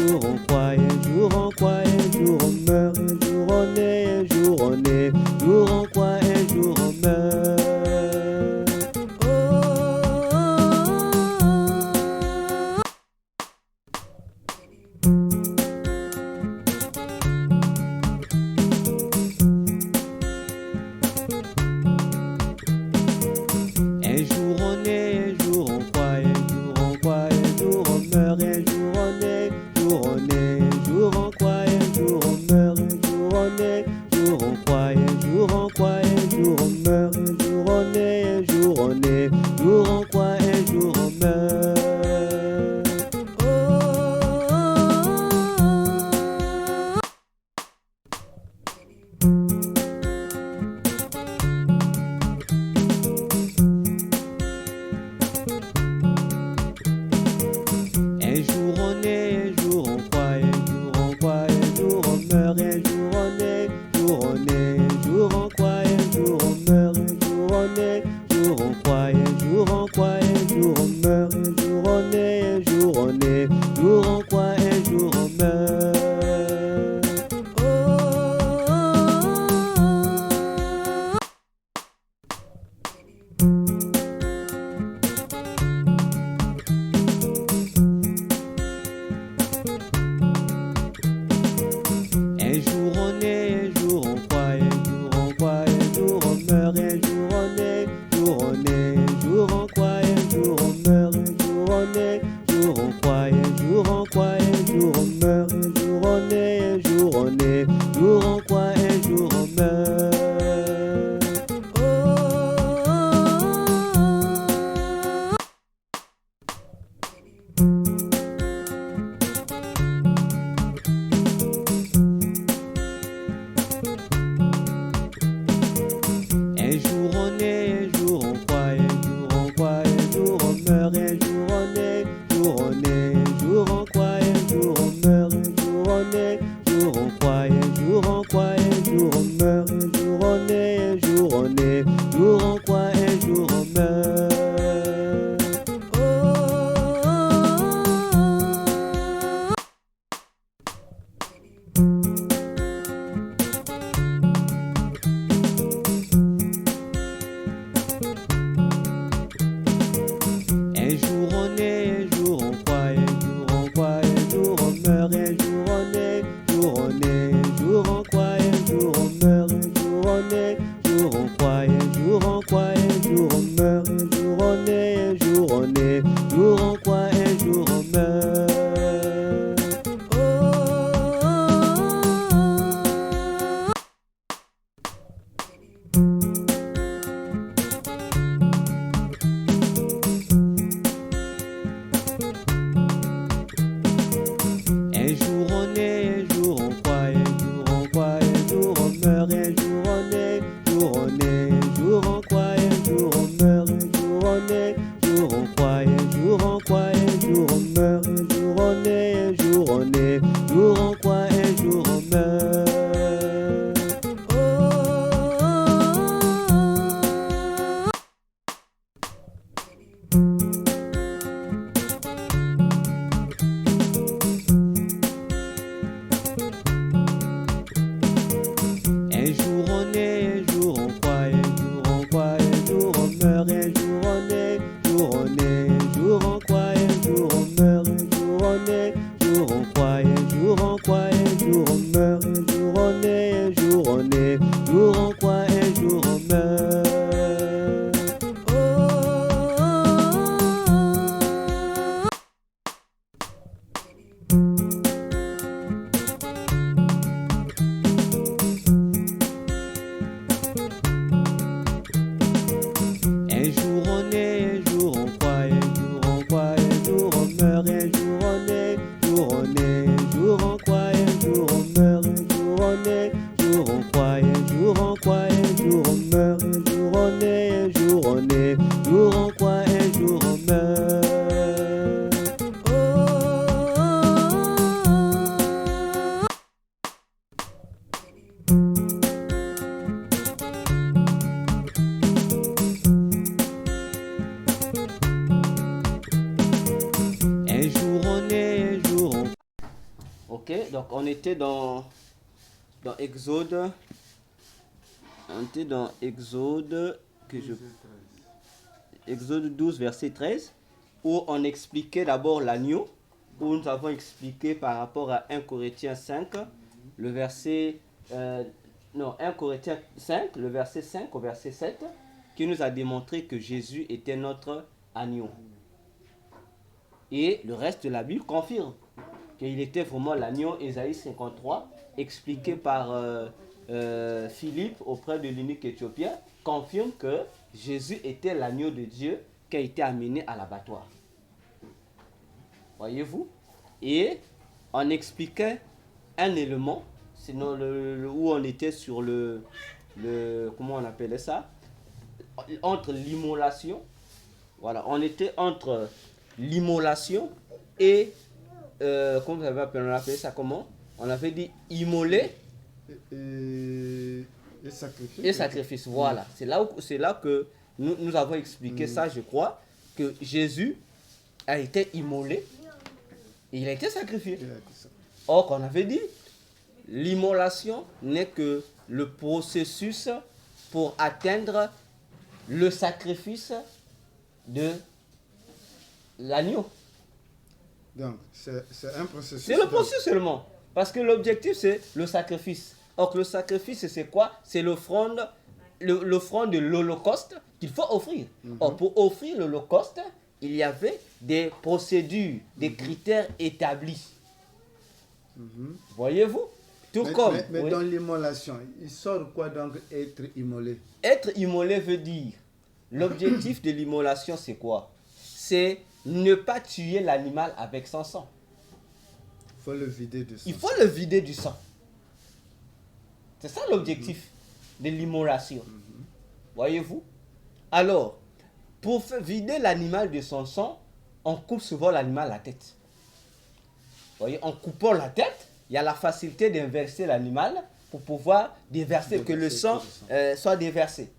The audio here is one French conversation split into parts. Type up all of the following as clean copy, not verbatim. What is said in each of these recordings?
jour on croit, un jour on croit, un jour on meurt, un jour on est, un jour on est, jour on croit, un jour on meurt. Un jour on est, un jour on croit, un jour on croit, un jour on meurt, un jour on est, jour on est, un jour on croit, un jour on meurt, un jour on est, jour on croit, un jour on croit, un jour on meurt, un jour on est, un jour on est, jour on croit, un jour on meurt. Un jour on est, un jour on croit, un jour on croit, un jour on meurt, un jour on est, jour on est, un jour on croit, un jour on meurt, un jour on est, jour on croit, un jour on croit, un jour on meurt, un jour on est, un jour on est, jour on croit, un jour on meurt. Un jour on est, un jour on croit, un jour on croit, un jour on meurt, un jour on est, jour on est, un jour on croit, un jour on meurt, un jour on est, jour on croit, un jour on croit, un jour on meurt, un jour on est, un jour on est, jour on croit, un jour on meurt. Un jour on est, un jour on croit, un jour on croit, un jour on meurt, un jour on est, jour on est, un jour on croit, un jour on meurt, un jour on est, jour on croit, un jour on croit, un jour on meurt, un jour on est, un jour on est, jour on croit, un jour on meurt. Un jour on est, un jour on croit, un jour on croit, un jour on meurt, un jour on est, jour on est, un jour on croit, un jour on meurt, un jour on est, jour on croit, un jour on croit, un jour on meurt, un jour on est, un jour on est, jour on croit, un jour on meurt. Un jour on est, un jour on croit, un jour on croit, un jour on meurt, un jour on est, jour on est, un jour on croit, un jour on meurt, un jour on est, jour on croit, un jour on croit, un jour on meurt, un jour on est, un jour on est, jour on croit, un jour on meurt. Un jour on est, un jour on croit, un jour on croit, un jour on meurt, un jour on est, jour on est, un jour on croit, un jour on meurt, un jour on est, jour on croit, un jour on croit, un jour on meurt, un jour on est, un jour on est, jour on croit, un jour on meurt. Un jour on est, un jour on croit, un jour on croit, un jour on meurt, un jour on est, jour on est, un jour on croit, un jour on meurt. Ok, donc on était dans Exode. On était dans Exode, Exode 12, verset 13, où on expliquait d'abord l'agneau, où nous avons expliqué par rapport à 1 Corinthiens 5, le verset... 1 Corinthiens 5, le verset 5 au verset 7, qui nous a démontré que Jésus était notre agneau. Et le reste de la Bible confirme qu'il était vraiment l'agneau. Ésaïe 53, expliqué par Philippe auprès de l'eunuque éthiopien, confirme que Jésus était l'agneau de Dieu qui a été amené à l'abattoir. Voyez-vous? Et on expliquait un élément, sinon où on était sur le comment on appelait ça? Entre l'immolation. Voilà, on était entre l'immolation et comment on appelé ça comment? On avait dit immoler Et sacrifice. Et sacrifice, voilà. C'est là que nous avons expliqué ça, je crois, que Jésus a été immolé et il a été sacrifié. Or, qu'on avait dit, l'immolation n'est que le processus pour atteindre le sacrifice de l'agneau. Donc, c'est un processus. C'est le processus seulement. Parce que l'objectif, c'est le sacrifice. Or, le sacrifice, c'est quoi? C'est l'offrande de l'Holocauste qu'il faut offrir. Or, pour offrir l'Holocauste, il y avait des procédures, des critères établis. Voyez-vous? Mais oui. Dans l'immolation, il sort quoi donc être immolé? Être immolé veut dire, l'objectif de l'immolation, c'est quoi? C'est ne pas tuer l'animal avec son sang. Il faut le vider du sang. Il faut le vider du sang. C'est ça l'objectif de l'immolation. Voyez-vous? Alors, pour vider l'animal de son sang, on coupe souvent l'animal la tête. Voyez, en coupant la tête, il y a la facilité d'inverser l'animal pour pouvoir déverser, que le sang soit déversé.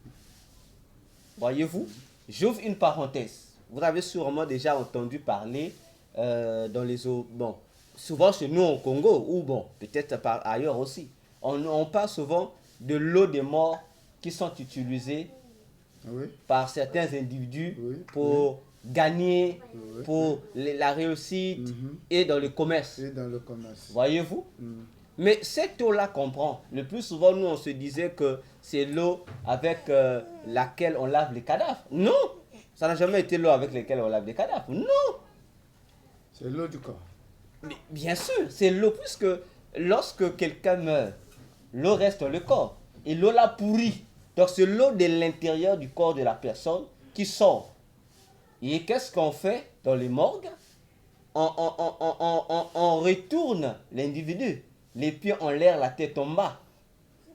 Voyez-vous? J'ouvre une parenthèse. Vous avez sûrement déjà entendu parler dans les eaux. Bon, souvent chez nous au Congo, ou bon, peut-être ailleurs aussi. On parle souvent de l'eau des morts qui sont utilisées par certains individus pour gagner, pour la réussite et dans le commerce. Voyez-vous? Mais cette eau-là comprend. Le plus souvent, nous, on se disait que c'est l'eau avec laquelle on lave les cadavres. Non! Ça n'a jamais été l'eau avec laquelle on lave les cadavres. Non! C'est l'eau du corps. Mais bien sûr, c'est l'eau, puisque lorsque quelqu'un meurt, l'eau reste dans le corps. Et l'eau là pourrit. Donc c'est l'eau de l'intérieur du corps de la personne qui sort. Et qu'est-ce qu'on fait dans les morgues? On retourne l'individu, les pieds en l'air, la tête en bas.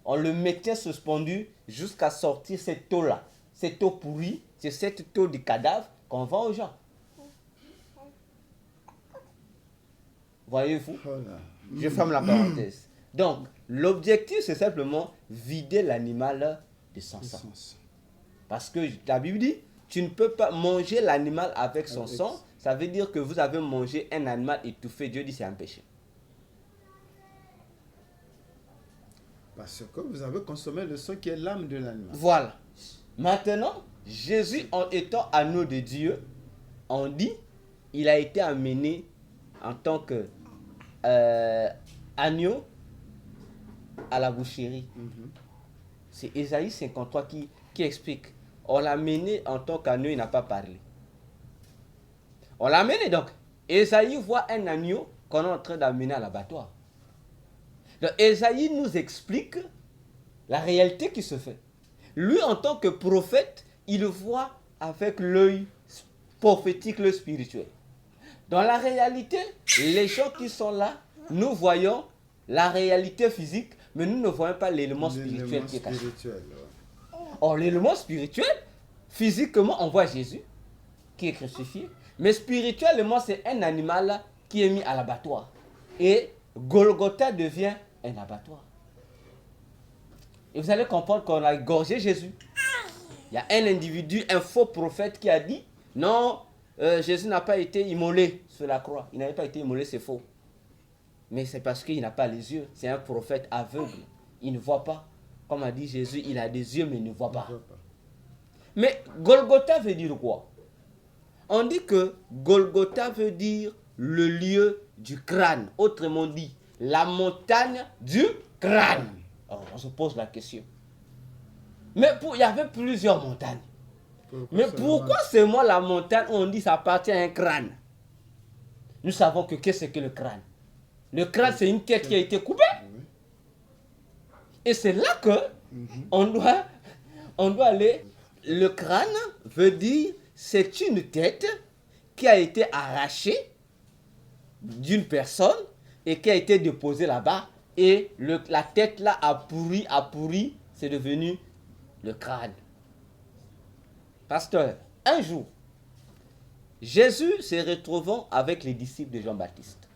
On le mettait suspendu jusqu'à sortir cette eau-là. Cette eau pourrie, c'est cette eau du cadavre qu'on vend aux gens. Voyez-vous? Je ferme la parenthèse. Donc, l'objectif, c'est simplement vider l'animal de son sang. Parce que la Bible dit, tu ne peux pas manger l'animal avec son sang. Ça veut dire que vous avez mangé un animal étouffé. Dieu dit c'est un péché. Parce que vous avez consommé le sang qui est l'âme de l'animal. Voilà. Maintenant, Jésus, en étant agneau de Dieu, on dit, il a été amené en tant que agneau à la boucherie. C'est Ésaïe 53 qui explique. On l'a amené en tant qu'agneau, il n'a pas parlé. On l'a amené donc. Ésaïe voit un agneau qu'on est en train d'amener à l'abattoir. Donc Ésaïe nous explique la réalité qui se fait. Lui, en tant que prophète, il voit avec l'œil prophétique, l'œil spirituel. Dans la réalité, les gens qui sont là, nous voyons la réalité physique, mais nous ne voyons pas l'élément spirituel qui est caché. Or, l'élément spirituel, physiquement, on voit Jésus qui est crucifié, mais spirituellement, c'est un animal qui est mis à l'abattoir. Et Golgotha devient un abattoir. Et vous allez comprendre qu'on a égorgé Jésus. Il y a un individu, un faux prophète qui a dit, non, Jésus n'a pas été immolé sur la croix. Il n'avait pas été immolé, c'est faux. Mais c'est parce qu'il n'a pas les yeux. C'est un prophète aveugle. Il ne voit pas. Comme a dit Jésus, il a des yeux mais il ne voit pas. Mais Golgotha veut dire quoi? On dit que Golgotha veut dire le lieu du crâne. Autrement dit, la montagne du crâne. Alors, on se pose la question. Mais il y avait plusieurs montagnes. Mais pourquoi seulement la montagne, on dit ça appartient à un crâne? Nous savons que qu'est-ce que le crâne? Le crâne, c'est une tête qui a été coupée. Et c'est là que on doit aller. Le crâne veut dire c'est une tête qui a été arrachée d'une personne et qui a été déposée là-bas. Et la tête là a pourri, c'est devenu le crâne. Pasteur, un jour, Jésus se retrouvant avec les disciples de Jean-Baptiste.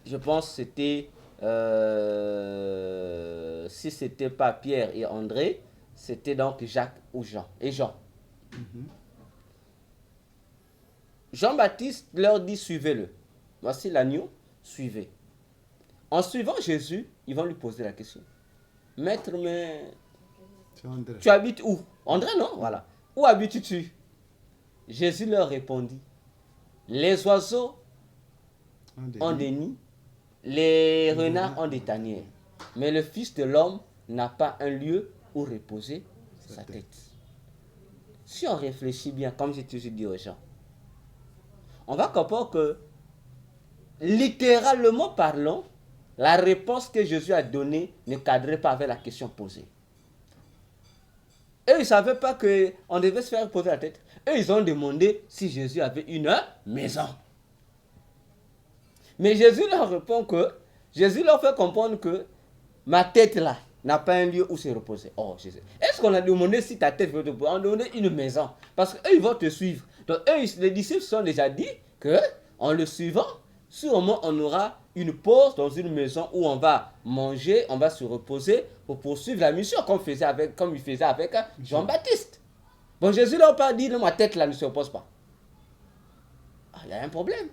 Je pense que c'était, si c'était pas Pierre et André, c'était donc Jacques ou Jean. Et Jean. Jean-Baptiste leur dit, suivez-le. Voici l'agneau, suivez. En suivant Jésus, ils vont lui poser la question. Maître, mais tu habites où? André, non? Voilà. Où habites-tu? Jésus leur répondit, les oiseaux ont des nids, les renards ont des tanières, mais le Fils de l'homme n'a pas un lieu où reposer sa tête. Si on réfléchit bien, comme j'ai toujours dit aux gens, on va comprendre que, littéralement parlant, la réponse que Jésus a donnée ne cadrait pas avec la question posée. Eux, ils ne savaient pas qu'on devait se faire poser la tête. Eux, ils ont demandé si Jésus avait une maison. Mais Jésus leur répond que, Jésus leur fait comprendre que ma tête là n'a pas un lieu où se reposer. Oh Jésus, est-ce qu'on a demandé si ta tête veut te reposer? On a demandé une maison. Parce qu'eux, ils vont te suivre. Donc eux, les disciples se sont déjà dit qu'en le suivant, sûrement on aura une pause dans une maison où on va manger, on va se reposer pour poursuivre la mission comme il faisait avec Jean-Baptiste. Bon, Jésus leur a dit, non, ma tête là ne se repose pas. Ah, il y a un problème.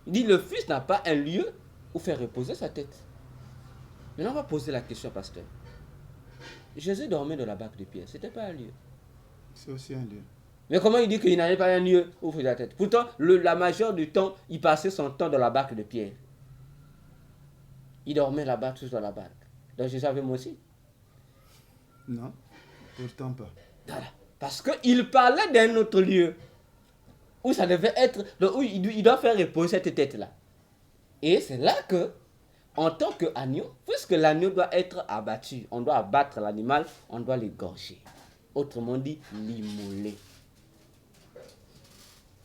Il dit, le Fils n'a pas un lieu où faire reposer sa tête. Maintenant, on va poser la question, pasteur. Jésus dormait dans la barque de Pierre. C'était pas un lieu. C'est aussi un lieu. Mais comment il dit qu'il n'avait pas un lieu où faire la tête? Pourtant, la majeure du temps, il passait son temps dans la barque de Pierre. Il dormait là-bas, tous dans la barque. Donc Jésus avait moi aussi. Non, pourtant pas. Voilà. Parce qu'il parlait d'un autre lieu où ça devait être, où il doit faire reposer cette tête-là. Et c'est là que, en tant qu'agneau, puisque l'agneau doit être abattu, on doit abattre l'animal, on doit l'égorger. Autrement dit, l'immoler.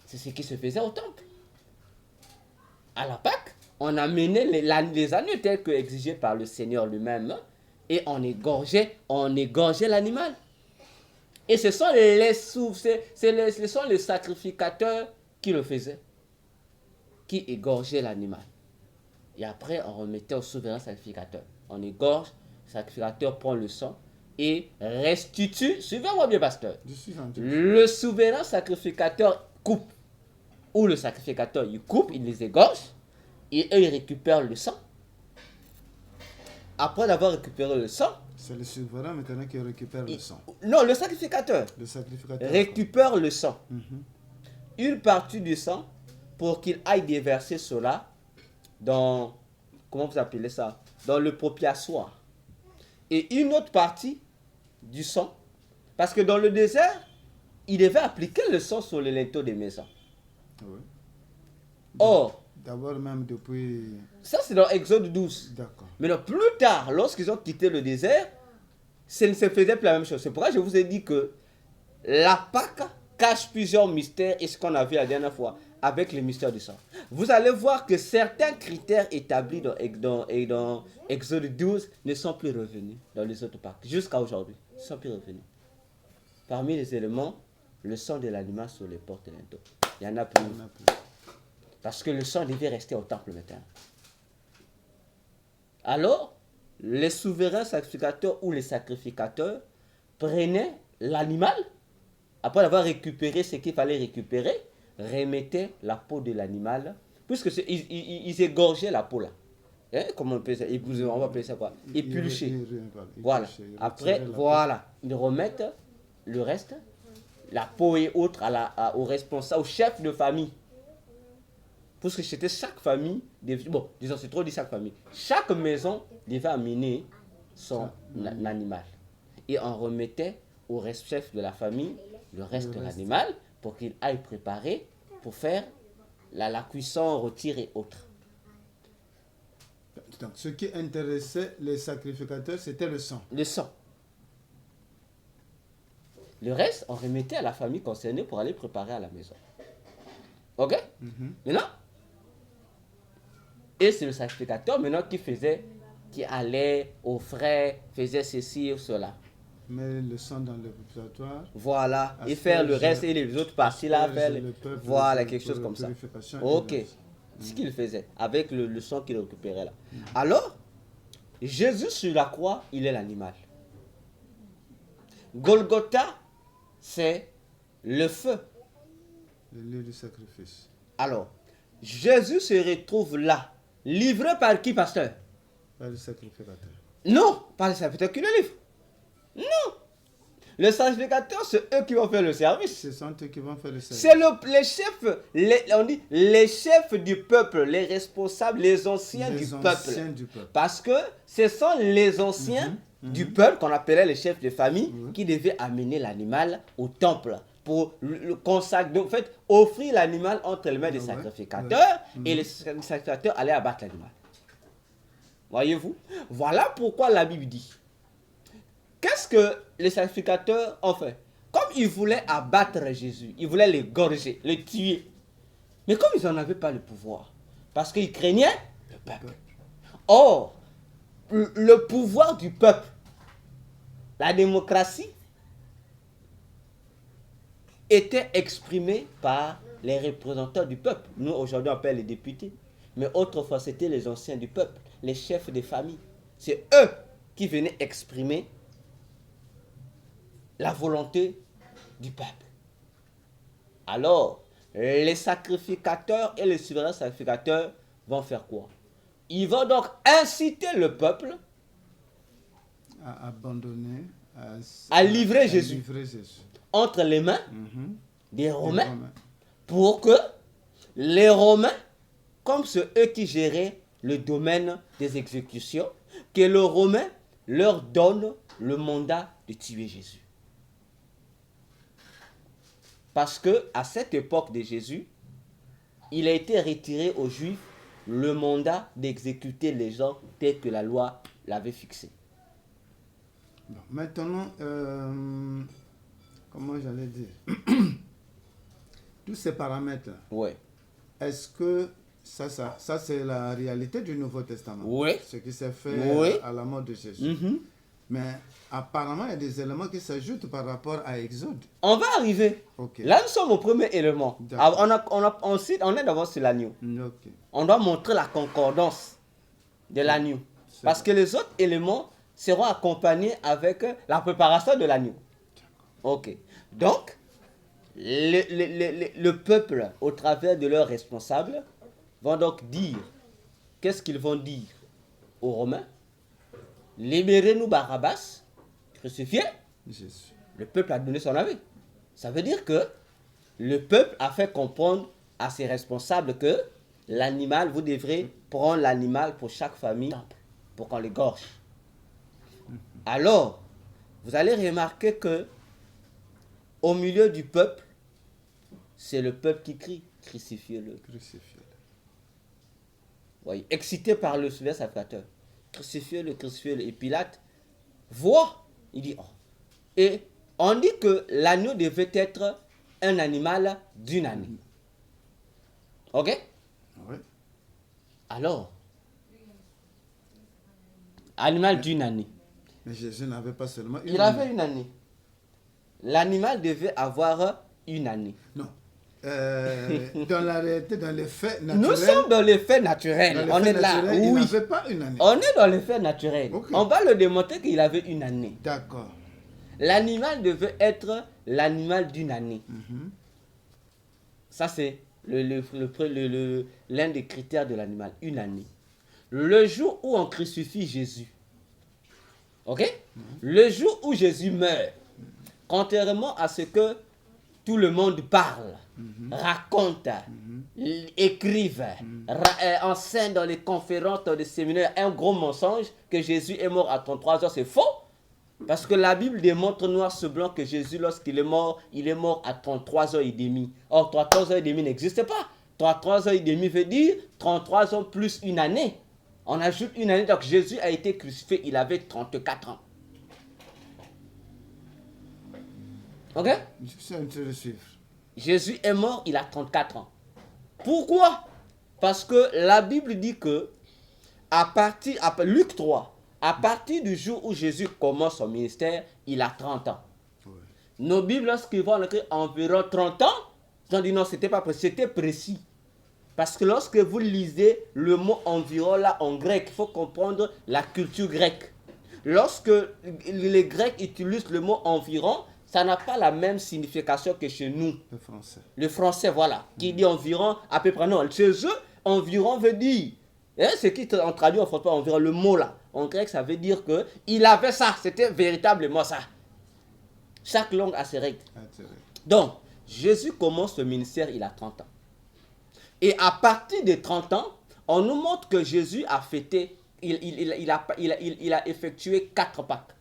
C'est ce qui se faisait au temple. À la Pâque, on amenait les agneaux tels que exigés par le Seigneur lui-même et on égorgeait l'animal. Et ce sont les sacrificateurs qui le faisaient, qui égorgeaient l'animal. Et après, on remettait au souverain sacrificateur. On égorge, le sacrificateur prend le sang et restitue. Suivez-moi bien, pasteur. Le souverain sacrificateur coupe. Ou le sacrificateur, il coupe, il les égorge. Et eux, ils récupèrent le sang. Après avoir récupéré le sang. C'est le souverain maintenant qui récupère le sang. Non, le sacrificateur. Le sacrificateur récupère le sang. Une partie du sang pour qu'il aille déverser cela dans, comment vous appelez ça, dans le propitiatoire. Et une autre partie du sang, parce que dans le désert, il devait appliquer le sang sur les linteaux des maisons. Oui. Or, d'abord même depuis... Ça c'est dans Exode 12. D'accord. Mais non, plus tard, lorsqu'ils ont quitté le désert, ça ne se faisait plus la même chose. C'est pourquoi je vous ai dit que la Pâque cache plusieurs mystères et ce qu'on a vu la dernière fois avec les mystères du sang. Vous allez voir que certains critères établis dans Exode 12 ne sont plus revenus dans les autres Pâques. Jusqu'à aujourd'hui, ils ne sont plus revenus. Parmi les éléments, le sang de l'animal sur les portes et linteaux. Il n'y en a plus. Parce que le sang devait rester au temple maintenant. Alors, les souverains sacrificateurs ou les sacrificateurs prenaient l'animal, après avoir récupéré ce qu'il fallait récupérer, remettaient la peau de l'animal puisque ils égorgeaient la peau là. Hein, comment on peut ça? On va appeler ça quoi? Éplucher. Voilà. Après, voilà. Ils remettent le reste, la peau et autres, au responsable, au chef de famille. Parce que c'était chaque famille, bon, disons, c'est trop dit chaque famille. Chaque maison devait amener son animal. Et on remettait au chef de la famille le reste de l'animal pour qu'il aille préparer pour faire la cuisson, retire et autres. Donc, ce qui intéressait les sacrificateurs, c'était le sang. Le sang. Le reste, on remettait à la famille concernée pour aller préparer à la maison. Ok? Maintenant, et c'est le sacrificateur maintenant qui allait, offrait, faisait ceci ou cela. Mais le sang dans le purgatoire. Voilà, et faire le reste et les autres parties là, faire voilà, quelque chose comme ça. Ok, ce qu'il faisait avec le sang qu'il récupérait là. Alors, Jésus sur la croix, il est l'animal. Golgotha, c'est le feu. Le lieu du sacrifice. Alors, Jésus se retrouve là, livré par qui, pasteur? Par le sacrificateur. Non, pas le sacrificateur qui le livre. Non. Les sacrificateurs, c'est eux qui vont faire le service. Ce sont eux qui vont faire le service. C'est les chefs, on dit les chefs du peuple, les responsables, les anciens du peuple. Parce que ce sont les anciens du peuple qu'on appelait les chefs de famille qui devaient amener l'animal au temple pour le consacrer, en fait, offrir l'animal entre les mains des sacrificateurs et les sacrificateurs allaient abattre l'animal. Voyez-vous? Voilà pourquoi la Bible dit. Qu'est-ce que les sacrificateurs ont fait? Comme ils voulaient abattre Jésus, ils voulaient l'égorger, le tuer. Mais comme ils n'en avaient pas le pouvoir, parce qu'ils craignaient le peuple. Or, le pouvoir du peuple, la démocratie, était exprimé par les représentants du peuple. Nous, aujourd'hui, on appelle les députés. Mais autrefois, c'était les anciens du peuple, les chefs des familles. C'est eux qui venaient exprimer la volonté du peuple. Alors, les sacrificateurs et les souverains sacrificateurs vont faire quoi? Ils vont donc inciter le peuple à abandonner, à livrer Jésus entre les mains des Romains, pour que les Romains, comme c'est eux qui géraient le domaine des exécutions, que le Romain leur donne le mandat de tuer Jésus. Parce que à cette époque de Jésus, il a été retiré aux Juifs le mandat d'exécuter les gens tel que la loi l'avait fixé. Bon, maintenant, comment j'allais dire, tous ces paramètres, est-ce que ça c'est la réalité du Nouveau Testament? Oui. Ce qui s'est fait à la mort de Jésus. Mais apparemment, il y a des éléments qui s'ajoutent par rapport à Exode. On va arriver. Là, nous sommes au premier élément. Ensuite, on est d'abord sur l'agneau. On doit montrer la concordance de l'agneau. Parce que les autres éléments seront accompagnés avec la préparation de l'agneau. Ok. Donc, le peuple, au travers de leurs responsables, vont donc dire, qu'est-ce qu'ils vont dire aux Romains? Libérez-nous Barabbas, crucifié. Le peuple a donné son avis. Ça veut dire que le peuple a fait comprendre à ses responsables que l'animal, vous devrez prendre l'animal pour chaque famille pour qu'on l'égorge. Alors, vous allez remarquer que au milieu du peuple, c'est le peuple qui crie, crucifiez-le. Crucifiez-le. Oui, excité par le souverain sacrificateur. Crucifiez-le, crucifiez-le. Et Pilate voit, il dit, oh. Et on dit que l'agneau devait être un animal d'une année. Ok? Oui. Alors, animal d'une année. Mais Jésus n'avait pas seulement une année. Il avait une année. L'animal devait avoir une année. Non. Dans la réalité, dans les faits naturels. Nous sommes dans les faits naturels. On est là. Oui. Il n'avait pas une année. On est dans les faits naturels. Okay. On va le démontrer qu'il avait une année. D'accord. L'animal devait être l'animal d'une année. Ça, c'est l'un des critères de l'animal, une année. Le jour où on crucifie Jésus, ok? Le jour où Jésus meurt, contrairement à ce que tout le monde parle, raconte, écrive, enseigne dans les conférences, dans les séminaires, un gros mensonge que Jésus est mort à 33 ans, c'est faux. Parce que la Bible démontre noir sur blanc que Jésus, lorsqu'il est mort à 33 ans et demi. Or, 33 ans et demi n'existe pas. 33 ans et demi veut dire 33 ans plus une année. On ajoute une année, donc Jésus a été crucifié, il avait 34 ans. Ok? C'est un de chiffre. Jésus est mort, il a 34 ans. Pourquoi? Parce que la Bible dit que, Luc 3, à partir du jour où Jésus commence son ministère, il a 30 ans. Ouais. Nos Bibles, lorsqu'ils vont écrire environ 30 ans, ils ont dit non, c'était pas précis, c'était précis. Parce que lorsque vous lisez le mot environ là en grec, il faut comprendre la culture grecque. Lorsque les Grecs utilisent le mot environ, ça n'a pas la même signification que chez nous. Le français. Le français, voilà, qui dit environ, à peu près non. Chez eux, environ veut dire, ce qui on traduit en français environ, le mot là, en grec, ça veut dire que il avait ça, c'était véritablement ça. Chaque langue a ses règles. Donc, Jésus commence le ministère, il a 30 ans. Et à partir de 30 ans, on nous montre que Jésus a fêté, il a effectué 4 Pâques.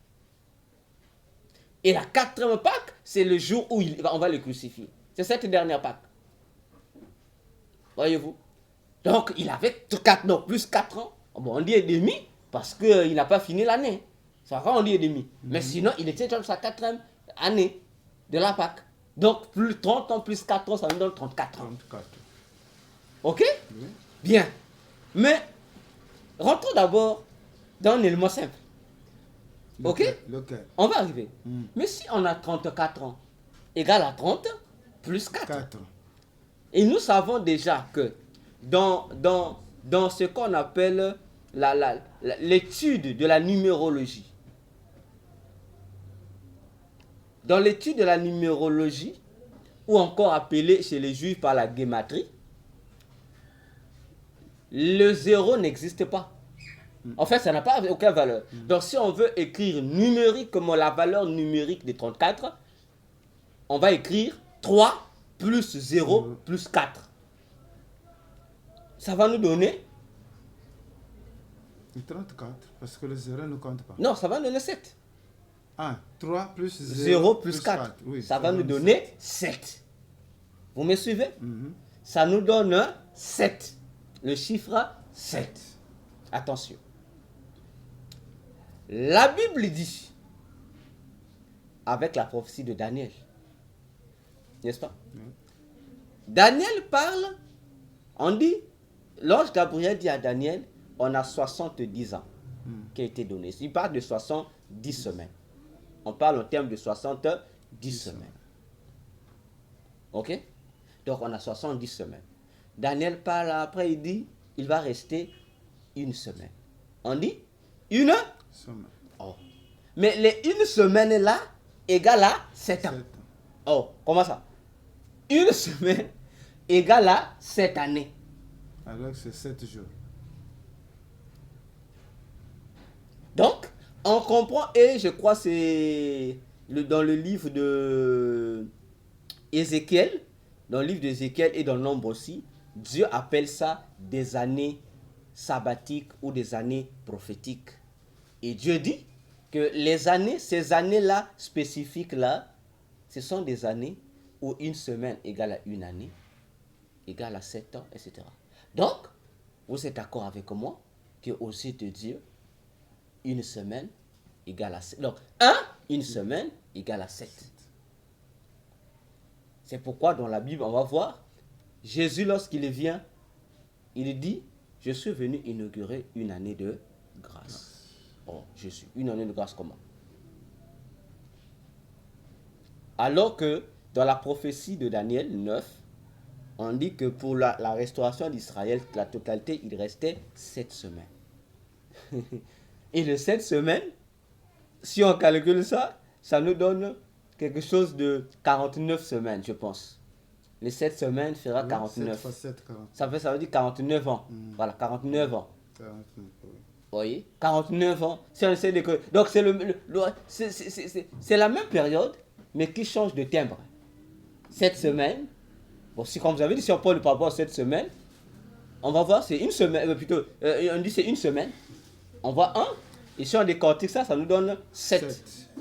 Et la 4e Pâque, c'est le jour où on va le crucifier. C'est cette dernière Pâque. Voyez-vous? Donc, il avait 4, non, plus 4 ans. Bon, on dit et demi, parce qu'il n'a pas fini l'année. Ça va, on dit et demi. Mais sinon, il était dans sa 4e année de la Pâque. Donc, plus 30 ans plus 4 ans, ça nous donne 34 ans. 34. Ok? Oui. Bien. Mais, rentrons d'abord dans un élément simple. Ok? On va arriver. Mais si on a 34 ans, égal à 30, plus 4. Et nous savons déjà que dans ce qu'on appelle l'étude de la numérologie, dans l'étude de la numérologie, ou encore appelée chez les Juifs par la guématrie, le 0 n'existe pas. En fait, ça n'a pas aucune valeur. Donc, si on veut écrire numériquement la valeur numérique de 34, on va écrire 3 plus 0 plus 4. Ça va nous donner 34, parce que le 0 ne compte pas. Non, ça va nous donner 7. 3 plus 0 plus 4. Oui, ça va nous donner 7. Vous me suivez? Ça nous donne 7. Le chiffre 7. Attention. La Bible dit, avec la prophétie de Daniel, n'est-ce pas? Daniel parle, on dit, l'ange Gabriel dit à Daniel, on a 70 ans qui a été donné. Il parle de 70 semaines. On parle en termes de 70 semaines. Ok? Donc on a 70 semaines. Daniel parle après, il dit, il va rester une semaine. On dit, une semaine. Oh. Mais les une semaine là, égale à 7 ans. Oh, comment ça? Une semaine égale à 7 années. Alors c'est 7 jours. Donc, on comprend, et je crois que c'est dans le livre de Ézéchiel, dans le livre d'Ézéchiel et dans le Nombre aussi, Dieu appelle ça des années sabbatiques ou des années prophétiques. Et Dieu dit que les années, ces années-là, spécifiques-là, ce sont des années où une semaine égale à une année, égale à 7 ans, etc. Donc, vous êtes d'accord avec moi que aux yeux de Dieu, une semaine égale à 7. Donc, une semaine égale à 7. C'est pourquoi dans la Bible, on va voir, Jésus, lorsqu'il vient, il dit, je suis venu inaugurer une année de grâce. Oh, Jésus, une année de grâce comment? Alors que dans la prophétie de Daniel 9, on dit que pour la restauration d'Israël, la totalité, il restait 7 semaines. Et les 7 semaines, si on calcule ça, ça nous donne quelque chose de 49 semaines, je pense. Les 7 semaines fera 49. 7 fois 7, 40. Ça veut dire 49 ans. Voilà, 49 ans. 49, oui. Vous voyez, 49 ans. Donc c'est la même période, mais qui change de timbre. 7 semaines. Bon, si comme vous avez dit, si on prend le rapport à 7 semaines, on va voir, c'est une semaine, on dit c'est une semaine. On voit 1, et si on décortique ça, ça nous donne 7.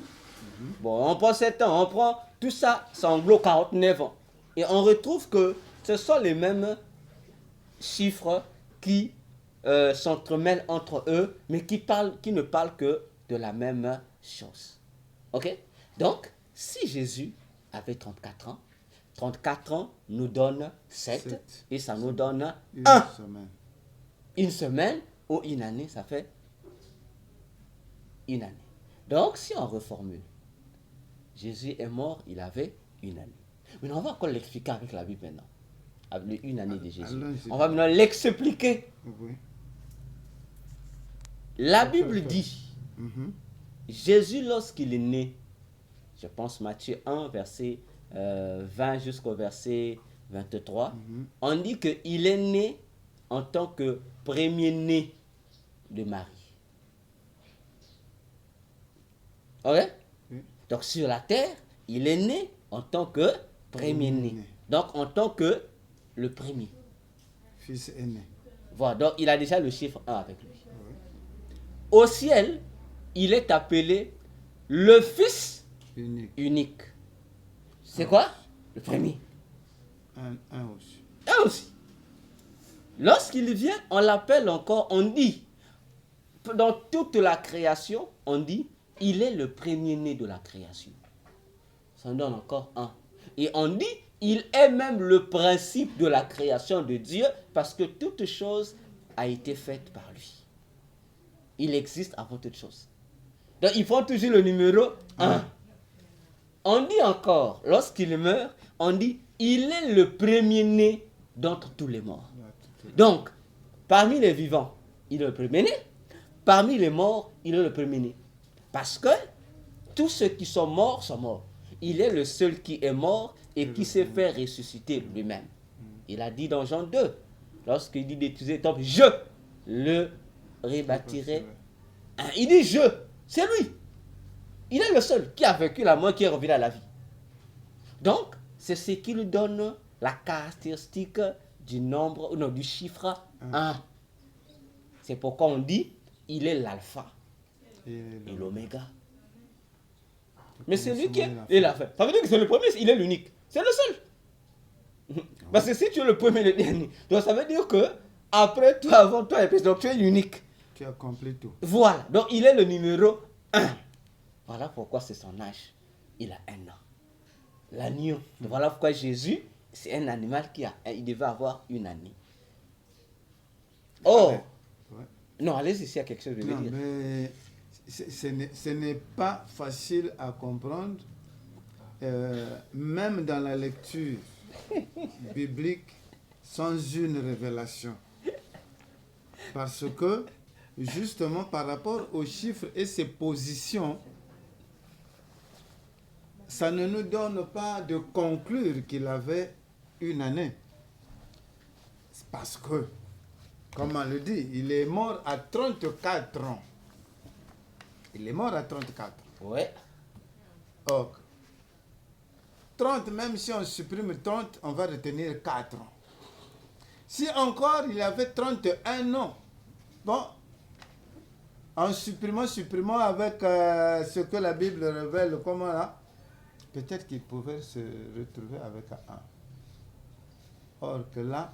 Bon, on prend 7 ans, on prend tout ça, ça englobe 49 ans. Et on retrouve que ce sont les mêmes chiffres qui s'entremêlent entre eux, mais qui ne parlent que de la même chose. Ok? Donc, si Jésus avait 34 ans nous donne 7 et ça nous donne 1. Une semaine ou une année, ça fait une année. Donc, si on reformule, Jésus est mort, il avait une année. Mais on va encore l'expliquer avec la Bible maintenant. Avec une année de Jésus. On va maintenant l'expliquer. Oui. La Bible dit, Jésus lorsqu'il est né, je pense Matthieu 1, verset 20 jusqu'au verset 23, on dit qu'il est né en tant que premier-né de Marie. Ok? Oui. Donc sur la terre, il est né en tant que premier-né. Donc en tant que le premier. Fils aîné. Voilà, donc il a déjà le chiffre 1 avec lui. Oui. Au ciel, il est appelé le Fils unique. C'est quoi? Le premier. Un aussi. Un aussi. Lorsqu'il vient, on l'appelle encore, on dit, dans toute la création, on dit, il est le premier-né de la création. Ça nous donne encore un. Et on dit, il est même le principe de la création de Dieu, parce que toute chose a été faite par lui. Il existe avant toute chose. Donc, il prend toujours le numéro 1. On dit encore, lorsqu'il meurt, on dit, il est le premier-né d'entre tous les morts. Donc, parmi les vivants, il est le premier-né. Parmi les morts, il est le premier-né. Parce que tous ceux qui sont morts sont morts. Il est le seul qui est mort et qui s'est fait ressusciter lui-même. Il a dit dans Jean 2, lorsqu'il dit d'étudier le temple, je le rebâtirai. Il dit je, c'est lui. Il est le seul qui a vécu la mort, qui est revenu à la vie. Donc, c'est ce qui lui donne la caractéristique du nombre, non, du chiffre 1. C'est pourquoi on dit, il est l'alpha et l'oméga. Mais c'est lui qui est la fin. Ça veut dire que c'est le premier, il est l'unique. C'est le seul. Parce que si tu es le premier, le dernier, donc ça veut dire que après toi, avant toi, donc tu es l'unique. Tu as accompli tout. Voilà. Donc il est le numéro 1. Voilà pourquoi c'est son âge. Il a 1 an. L'agneau. Voilà pourquoi Jésus, c'est un animal il devait avoir une année. Oh! Ouais. Non, allez-y, s'il y a quelque chose de dire. Mais ce n'est pas facile à comprendre, même dans la lecture biblique, sans une révélation. Parce que, justement, par rapport aux chiffres et ses positions, ça ne nous donne pas de conclure qu'il avait une année. C'est parce que, comme on le dit, il est mort à 34 ans. Il est mort à 34. Oui. Or, 30, même si on supprime 30, on va retenir 4 ans. Si encore il avait 31 ans, bon, en supprimant avec ce que la Bible révèle, comment là, peut-être qu'il pouvait se retrouver avec 1. Or que là,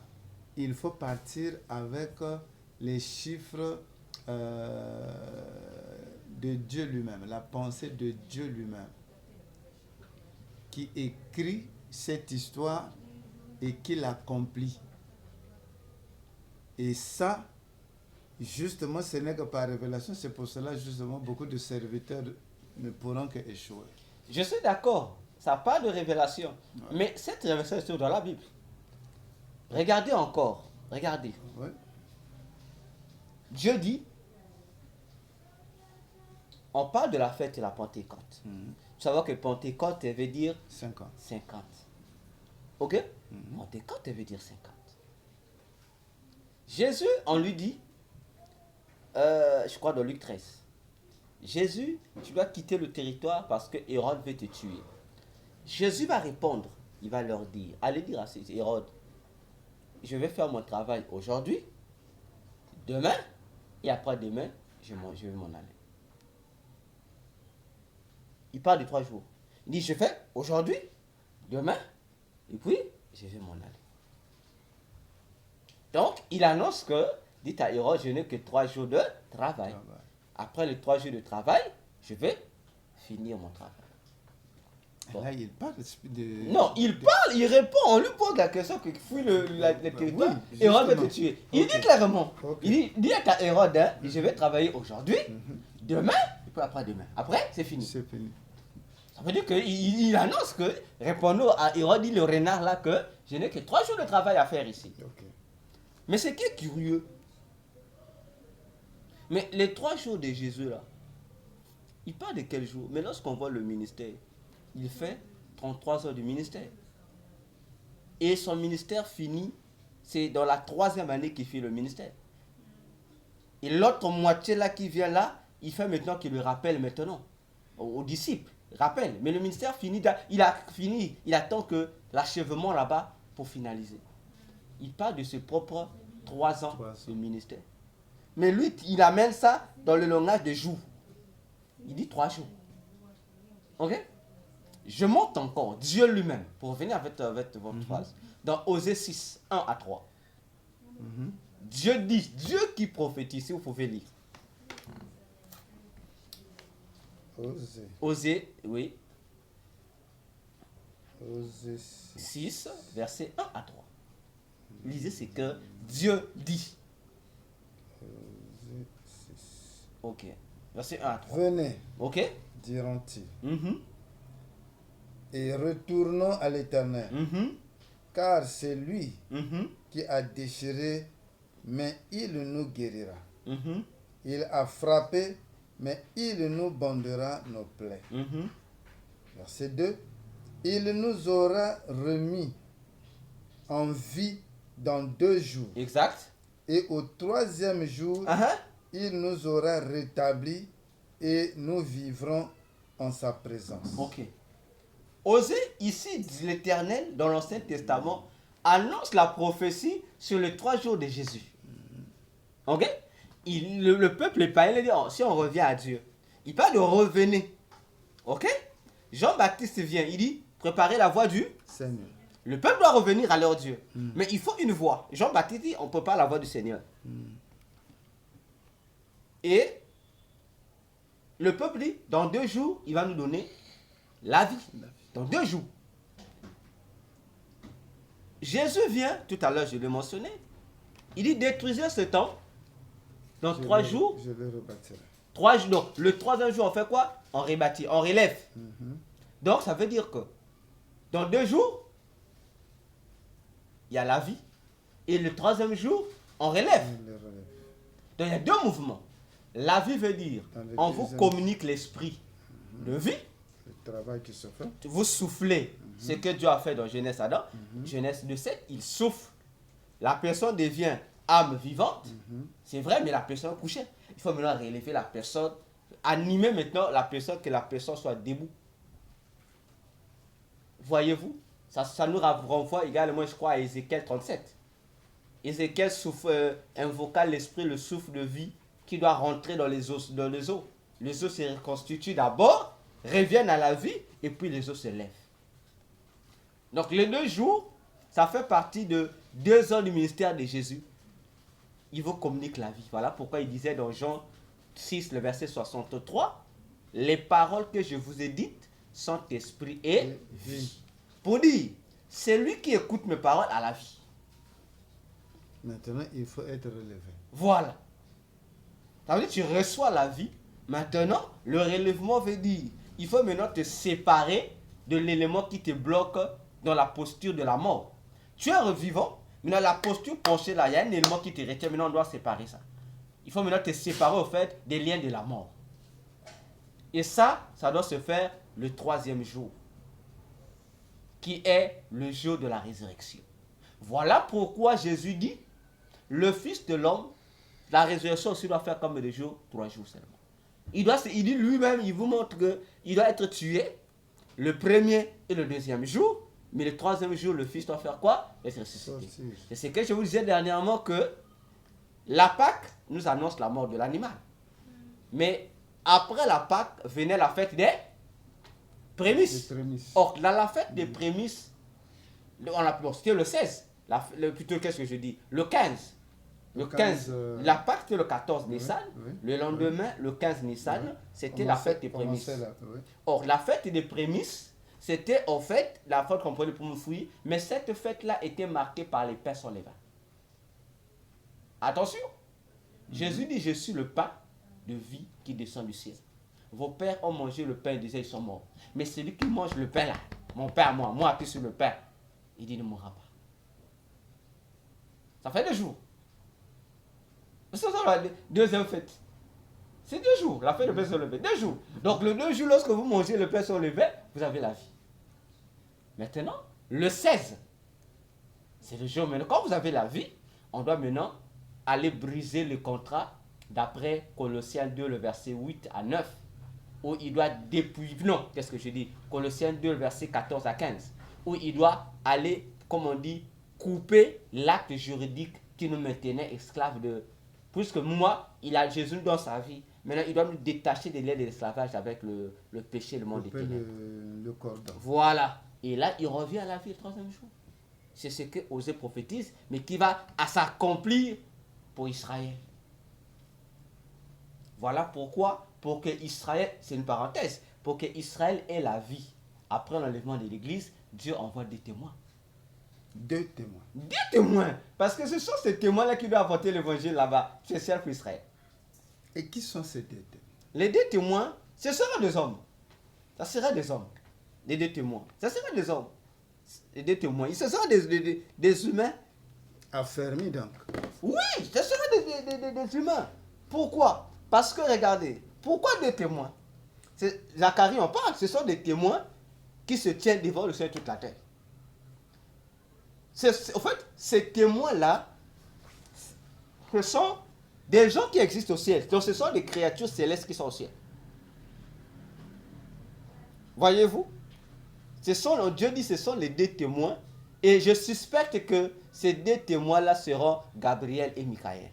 il faut partir avec les chiffres de Dieu lui-même, la pensée de Dieu lui-même, qui écrit cette histoire et qui l'accomplit. Et ça, justement, ce n'est que par révélation. C'est pour cela, justement, beaucoup de serviteurs ne pourront qu'échouer. Je suis d'accord, ça n'a pas de révélation. Ouais. Mais cette révélation est dans la Bible. Regardez encore, regardez. Ouais. Dieu dit, on parle de la fête de la Pentecôte. Tu sais que Pentecôte veut dire 50. Ok? Pentecôte veut dire 50. Jésus, on lui dit, je crois dans Luc 13, Jésus, tu dois quitter le territoire parce que Hérode veut te tuer. Jésus va répondre, il va leur dire, allez dire à Hérode, je vais faire mon travail aujourd'hui, demain, et après-demain, je vais m'en aller. Il parle de 3 jours. Il dit, je fais aujourd'hui, demain, et puis, je vais m'en aller. Donc, il annonce que, dit à Hérode, je n'ai que 3 jours de travail. Après les 3 jours de travail, je vais finir mon travail. Bon. Là, il parle de... Non, il parle, il répond, on lui pose la question que fouille le territoire, Oui, Hérode va te justement. tuer. Il dit clairement, Ok. il dit à Hérode, hein, je vais travailler aujourd'hui, demain, et puis après-demain. Après, c'est fini. C'est fini. Ça veut dire qu'il annonce que, répondons à Hérode, dit le renard là, que je n'ai que 3 jours de travail à faire ici. Ok. Mais ce qui est curieux, mais les 3 jours de Jésus là, il parle de quel jour? Mais lorsqu'on voit le ministère, il fait 33 heures de ministère. Et son ministère finit, c'est dans la 3e année qu'il fait le ministère. Et l'autre moitié là qui vient là, il fait maintenant qu'il le rappelle maintenant aux disciples. Rappelle. Mais le ministère finit, il a fini, il attend que l'achèvement là-bas pour finaliser. Il parle de ses propres 3 ans de ministère. Mais lui, il amène ça dans le langage de jours. Il dit 3 jours. Ok? Je monte encore, Dieu lui-même, pour revenir avec votre phrase, dans Osée 6, 1 à 3. Dieu dit, Dieu qui prophétise, si vous pouvez lire. Osée, oui. Osée 6, verset 1 à 3. Lisez ce que Dieu dit. Osée 6. Ok. Verset 1 à 3. Venez, Ok? diront-ils, Mhm. et retournons à l'Éternel, Mhm. car c'est lui Mhm. qui a déchiré, mais il nous guérira. Mhm. Il a frappé, mais il nous bandera nos plaies. Mhm. Verset 2. Il nous aura remis en vie dans 2 jours. Exact. Et au 3e jour, Uh-huh. il nous aura rétablis et nous vivrons en sa présence. Ok. Osée, ici, l'Éternel, dans l'Ancien Testament, annonce la prophétie sur les 3 jours de Jésus. Ok? Le peuple païen, il dit, oh, si on revient à Dieu, il parle de revenir. Ok? Jean-Baptiste vient, il dit, préparez la voie du... Seigneur. Le peuple doit revenir à leur Dieu. Mais il faut une voie. Jean-Baptiste dit, on prépare la voie du Seigneur. Et le peuple dit, dans 2 jours, il va nous donner la vie. Dans 2 jours. Jésus vient, tout à l'heure je l'ai mentionné, il dit, détruisez ce temps. Dans 3 jours, Je le rebâtirai. 3 jours. Donc, le 3e jour, on fait quoi? On rebâtit, on relève. Donc, ça veut dire que dans 2 jours, il y a la vie. Et le 3e jour, on relève. Je le relève. Donc, il y a 2 mouvements. La vie veut dire, Dans le on vous deuxième- communique l'esprit de vie. Le travail qui se fait. Vous soufflez ce que Dieu a fait dans Genèse Adam. Genèse 2:7, il souffle. La personne devient âme vivante. C'est vrai, mais la personne est couchée. Il faut maintenant relever la personne, animer maintenant la personne, que la personne soit debout. Voyez-vous, ça nous renvoie également, je crois, à Ézéchiel 37. Ézéchiel invoqua l'esprit, le souffle de vie qui doit rentrer dans les os. Les os se reconstituent d'abord, reviennent à la vie, et puis les os se lèvent. Donc les 2 jours, ça fait partie de 2 ans du ministère de Jésus. Il vous communique la vie. Voilà pourquoi il disait dans Jean 6, le verset 63, les paroles que je vous ai dites sont esprit et vie. Pour dire, celui qui écoute mes paroles a la vie. Maintenant, il faut être relevé. Voilà. Ça veut dire que tu reçois la vie. Maintenant, le relèvement veut dire, il faut maintenant te séparer de l'élément qui te bloque dans la posture de la mort. Tu es revivant, mais dans la posture penchée là, il y a un élément qui te retient. Maintenant, on doit séparer ça. Il faut maintenant te séparer au fait des liens de la mort. Et ça doit se faire le 3e jour. qui est le jour de la résurrection. Voilà pourquoi Jésus dit, le Fils de l'homme, la résurrection aussi doit faire comme des jours, 3 jours seulement. Il dit lui-même, il vous montre qu'il doit être tué le premier et le deuxième jour, mais le troisième jour, le Fils doit faire quoi? Être ressuscité. C'est ce que je vous disais dernièrement, que la Pâque nous annonce la mort de l'animal. Mais après la Pâque venait la fête des prémices. Or, dans la fête des prémices, c'était le 16. Plutôt, qu'est-ce que je dis? Le 15. Le 15. La Pâque, c'était le 14 Nissan. Le lendemain, le 15 Nissan, c'était la fête des prémices. Or, la fête des prémices, c'était en fait la fête qu'on prenait pour nous fruits, mais cette fête-là était marquée par les pains sans levain. Attention, Jésus dit, je suis le pain de vie qui descend du ciel. Vos pères ont mangé le pain et disaient, ils sont morts. Mais celui qui mange le pain là, mon père, moi qui suis le pain, il dit, il ne mourra pas. Ça fait 2 jours. C'est ça la deuxième fête. C'est 2 jours, la fête de pain sans levain. 2 jours. Donc le 2 jours, lorsque vous mangez le pain sans levain, vous avez la vie. Maintenant, le 16, c'est le jour maintenant. Quand vous avez la vie, on doit maintenant aller briser le contrat d'après Colossiens 2, le verset 8 à 9, où il doit dépouiller, non, qu'est-ce que je dis? Colossiens 2, le verset 14 à 15, où il doit aller, comme on dit, couper l'acte juridique qui nous maintenait esclaves de... Puisque moi, Jésus nous donne sa vie, maintenant il doit nous détacher de l'aide de l'esclavage avec le péché, le monde des ténèbres. Le cordon. Voilà. Et là, il revient à la vie le 3e jour. C'est ce que Osée prophétise, mais qui va à s'accomplir pour Israël. Voilà pourquoi, pour que Israël, c'est une parenthèse, pour que Israël ait la vie après l'enlèvement de l'Église, Dieu envoie des témoins. 2 témoins. 2 témoins. Parce que ce sont ces témoins-là qui doivent apporter l'évangile là-bas, spécial pour Israël. Et qui sont ces 2 témoins? Les 2 témoins, ce seront des hommes. Ça sera des hommes. Les 2 témoins. Ça sera des hommes. Les 2 témoins. Ce seront des humains. Affermis donc. Oui, ce seront des humains. Pourquoi? Parce que regardez, pourquoi 2 témoins? Zacharie en parle, ce sont des témoins qui se tiennent devant le Seigneur toute la terre. En fait, ces témoins-là, ce sont des gens qui existent au ciel. Donc ce sont des créatures célestes qui sont au ciel. Voyez-vous? Dieu dit ce sont les 2 témoins. Et je suspecte que ces 2 témoins-là seront Gabriel et Michael.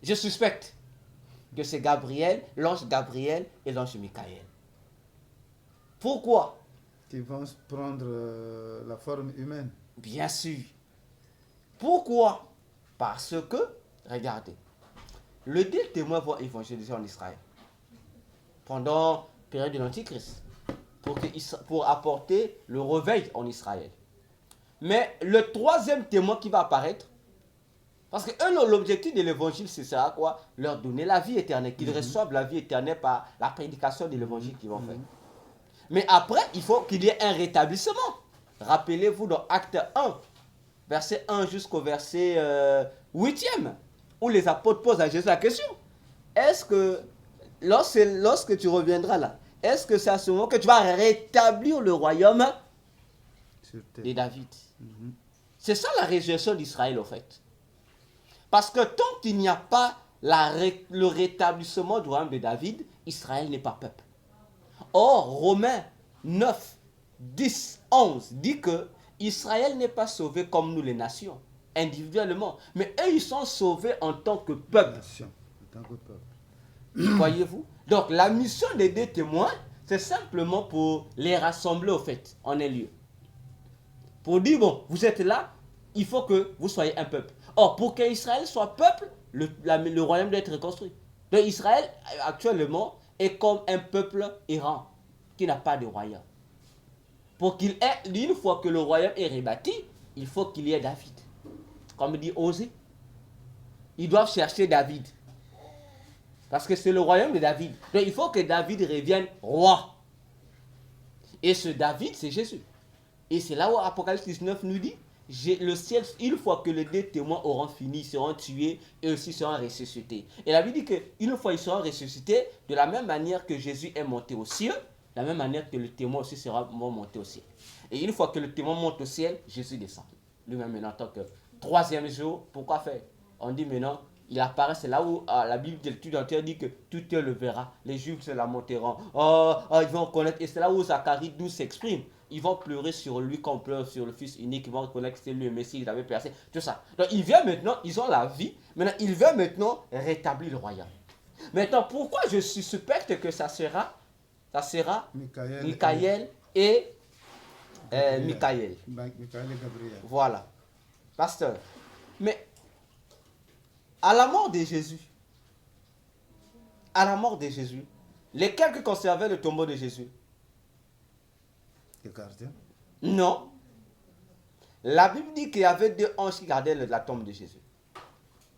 Je suspecte que c'est Gabriel, l'ange Gabriel et l'ange Michael. Pourquoi? Qui vont prendre la forme humaine. Bien sûr. Pourquoi? Parce que, regardez, les 2 témoins vont évangéliser en Israël pendant la période de l'Antichrist pour apporter le réveil en Israël. Mais le 3e témoin qui va apparaître, parce que eux, l'objectif de l'évangile, c'est ça, quoi? Leur donner la vie éternelle, qu'ils reçoivent la vie éternelle par la prédication de l'évangile qu'ils vont faire. Mais après, il faut qu'il y ait un rétablissement. Rappelez-vous dans Acte 1, verset 1 jusqu'au verset 8e, où les apôtres posent à Jésus la question. Est-ce que, lorsque tu reviendras là, est-ce que c'est à ce moment que tu vas rétablir le royaume de David? C'est ça la résurrection d'Israël, en fait. Parce que tant qu'il n'y a pas le rétablissement du royaume de David, Israël n'est pas peuple. Or, Romains 9, 10, 11 dit que Israël n'est pas sauvé comme nous les nations, individuellement. Mais eux, ils sont sauvés en tant que peuple. Nation, en tant que peuple. Voyez-vous? Donc, la mission des 2 témoins, c'est simplement pour les rassembler, au fait, en un lieu. Pour dire, bon, vous êtes là, il faut que vous soyez un peuple. Or, pour qu'Israël soit peuple, le royaume doit être reconstruit. Donc, Israël, actuellement, est comme un peuple errant qui n'a pas de royaume. Pour qu'il ait, une fois que le royaume est rebâti, il faut qu'il y ait David. Comme dit Osée, ils doivent chercher David. Parce que c'est le royaume de David. Donc il faut que David revienne roi. Et ce David, c'est Jésus. Et c'est là où Apocalypse 19 nous dit, le ciel, une fois que les 2 témoins auront fini, ils seront tués et aussi seront ressuscités. Et la Bible dit qu'une fois ils seront ressuscités, de la même manière que Jésus est monté aux cieux, la même manière que le témoin aussi sera monté au ciel. Et une fois que le témoin monte au ciel, Jésus descend. Lui-même maintenant, en tant que troisième jour, pourquoi faire? On dit maintenant, il apparaît, c'est là où la Bible de l'étude entière dit que tout œil le verra. Les Juifs se lamenteront. Ils vont reconnaître. Et c'est là où Zacharie 12 s'exprime. Ils vont pleurer sur lui comme on pleure sur le Fils unique. Ils vont reconnaître que c'est lui le Messie, il avait percé. Tout ça. Donc il vient maintenant, ils ont la vie. Maintenant, il vient maintenant rétablir le royaume. Maintenant, pourquoi je suspecte que ça sera Michael et Michael. Michael et Gabriel. Voilà. Pasteur. Mais à la mort de Jésus, lesquels qui conservaient le tombeau de Jésus? Les gardiens. Non. La Bible dit qu'il y avait 2 anges qui gardaient la tombe de Jésus.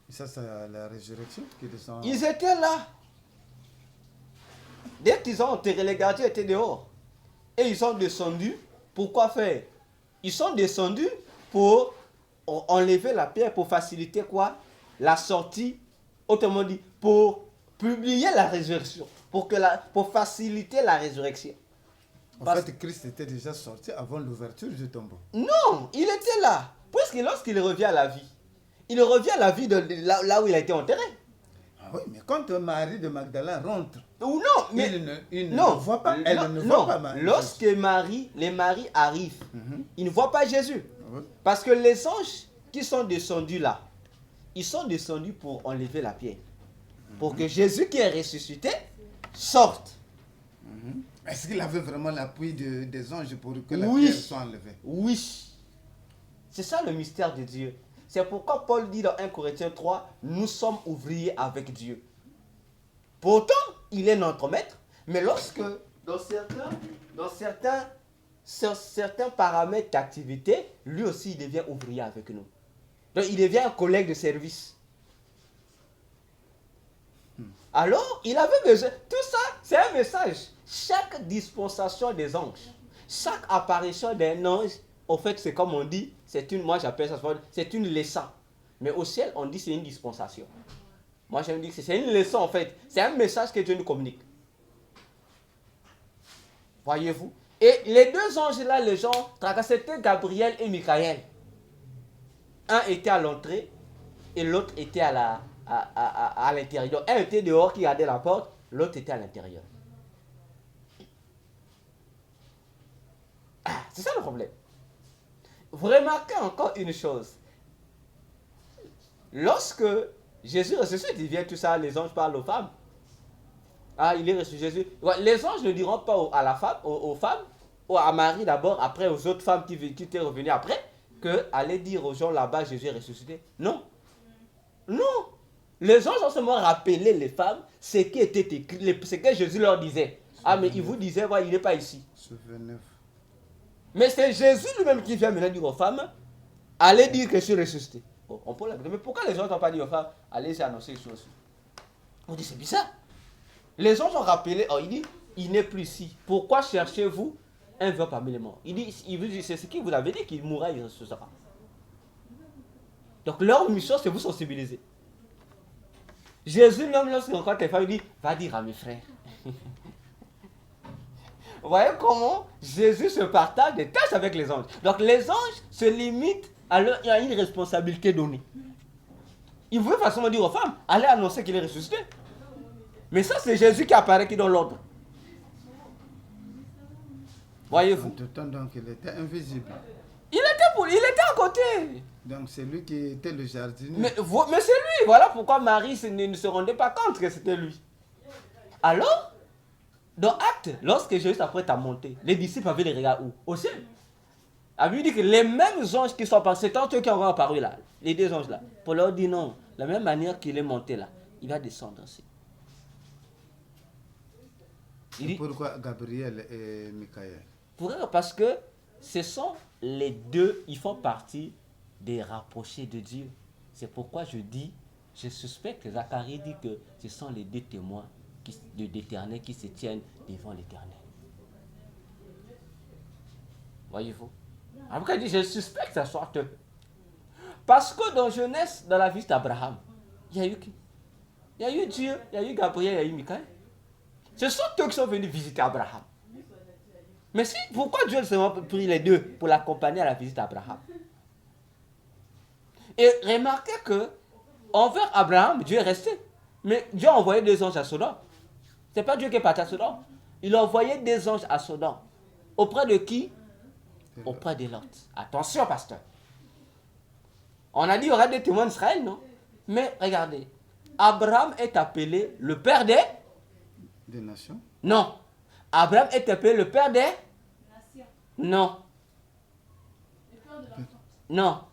Et ça, c'est la résurrection qui descend. Ils étaient là. Dès qu'ils ont enterré, les gardiens étaient dehors. Et ils sont descendus. Pourquoi faire? Ils sont descendus pour enlever la pierre, pour faciliter quoi? La sortie, autrement dit, pour publier la résurrection, pour faciliter la résurrection. En fait, Christ était déjà sorti avant l'ouverture du tombeau. Non, il était là. Puisque lorsqu'il revient à la vie, il revient à la vie de là où il a été enterré. Ah oui, mais quand Marie de Magdala rentre, Ou non, mais il ne voit pas, elle ne voit pas Marie. Lorsque les maris arrivent, ils ne voient pas Jésus. Oui. Parce que les anges qui sont descendus là, ils sont descendus pour enlever la pierre. Pour que Jésus qui est ressuscité sorte. Est-ce qu'il avait vraiment l'appui des anges pour que la pierre soit enlevée? Oui. C'est ça le mystère de Dieu. C'est pourquoi Paul dit dans 1 Corinthiens 3, nous sommes ouvriers avec Dieu. Pourtant, il est notre maître, mais lorsque, dans certains paramètres d'activité, lui aussi il devient ouvrier avec nous. Donc il devient un collègue de service. Alors, il avait besoin. Tout ça, c'est un message. Chaque dispensation des anges, chaque apparition d'un ange, au fait, c'est comme on dit, moi j'appelle ça, c'est une leçon. Mais au ciel, on dit c'est une dispensation. Moi, je me dis que c'est une leçon en fait. C'est un message que Dieu nous communique. Voyez-vous? Et les 2 anges-là, les gens tracassaient, c'était Gabriel et Michael. Un était à l'entrée et l'autre était à l'intérieur. Un était dehors qui gardait la porte, l'autre était à l'intérieur. C'est ça le problème. Vous remarquez encore une chose. Lorsque Jésus ressuscite, il vient tout ça, les anges parlent aux femmes. Il est ressuscité Jésus. Les anges ne diront pas à la femme, aux femmes, ou à Marie d'abord, après aux autres femmes qui étaient revenues après, que allez dire aux gens là-bas Jésus est ressuscité. Non. Non. Les anges ont seulement rappelé les femmes ce qui était écrit, ce que Jésus leur disait. Mais il vous disait, il n'est pas ici. Souvenez-vous. Mais c'est Jésus lui-même qui vient maintenant dire aux femmes, allez dire que je suis ressuscité. On peut la dire, mais pourquoi les gens n'ont pas dit aux femmes, allez annoncer les choses? On dit, c'est bizarre. Les gens ont rappelé, il dit, il n'est plus ici. Pourquoi cherchez-vous un vivant parmi les morts? Il vous dit, c'est ce qu'il vous avait dit, qu'il mourra, il ressuscitera. Donc leur mission, c'est vous sensibiliser. Jésus, même lorsqu'il rencontre les femmes, il dit, va dire à mes frères. Vous voyez comment Jésus se partage des tâches avec les anges. Donc les anges se limitent à une responsabilité donnée. Il voulait facilement dire aux femmes, allez annoncer qu'il est ressuscité. Mais ça, c'est Jésus qui apparaît, qui donne l'ordre. Voyez-vous? En tout temps, donc, il était invisible. Il était à côté. Donc, c'est lui qui était le jardinier. Mais c'est lui. Voilà pourquoi Marie ne se rendait pas compte que c'était lui. Alors, dans Actes, lorsque Jésus s'apprête à monter, les disciples avaient les regards où? Au ciel. La Bible dit que les mêmes anges qui sont passés, c'est eux qui ont apparu là, les 2 anges là, pour leur dire non, de la même manière qu'il est monté là, il va descendre aussi. Pourquoi Gabriel et Michael? Parce que ce sont les 2, ils font partie des rapprochés de Dieu. C'est pourquoi je suspecte que Zacharie dit que ce sont les 2 témoins de l'Éternel qui se tiennent devant l'Éternel. Voyez-vous? Après, il dit, je suspecte que ça soit eux. Parce que dans Genèse, dans la vie d'Abraham, il y a eu Dieu, il y a eu Gabriel, il y a eu Michael. Ce sont eux qui sont venus visiter Abraham. Mais si, pourquoi Dieu a seulement pris les deux pour l'accompagner à la visite d'Abraham? Et remarquez que envers Abraham, Dieu est resté. Mais Dieu a envoyé des anges à Sodome. Ce n'est pas Dieu qui est parti à Sodome. Il a envoyé des anges à Sodome. Auprès de qui? Auprès de Lot. Attention, pasteur. On a dit qu'il y aura des témoins d'Israël, non? Mais regardez, Abraham est appelé le père des nations. Non. Abraham est appelé le père des nations. Non. Le père de la foi. Non.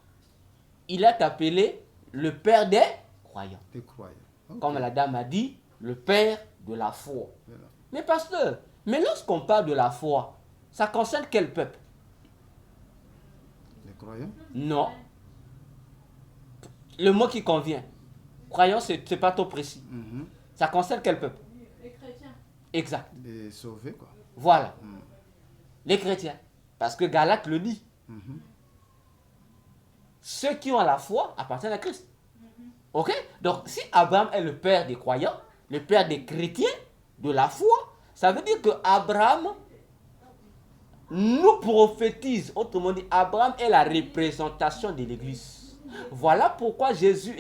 Il est appelé le père des croyants. Des croyants. Okay. Comme la dame a dit, le père de la foi. Voilà. Mais pasteur, mais lorsqu'on parle de la foi, ça concerne quel peuple? Les croyants? Non. Le mot qui convient. Croyant, c'est pas trop précis. Mm-hmm. Ça concerne quel peuple? Les chrétiens. Exact. Les sauvés, quoi. Voilà. Les chrétiens. Parce que Galate le dit. Mm-hmm. Ceux qui ont la foi appartiennent à Christ. Ok? Donc, si Abraham est le père des croyants, le père des chrétiens, de la foi, ça veut dire que Abraham nous prophétise. Autrement dit, Abraham est la représentation de l'Église. Voilà pourquoi Jésus,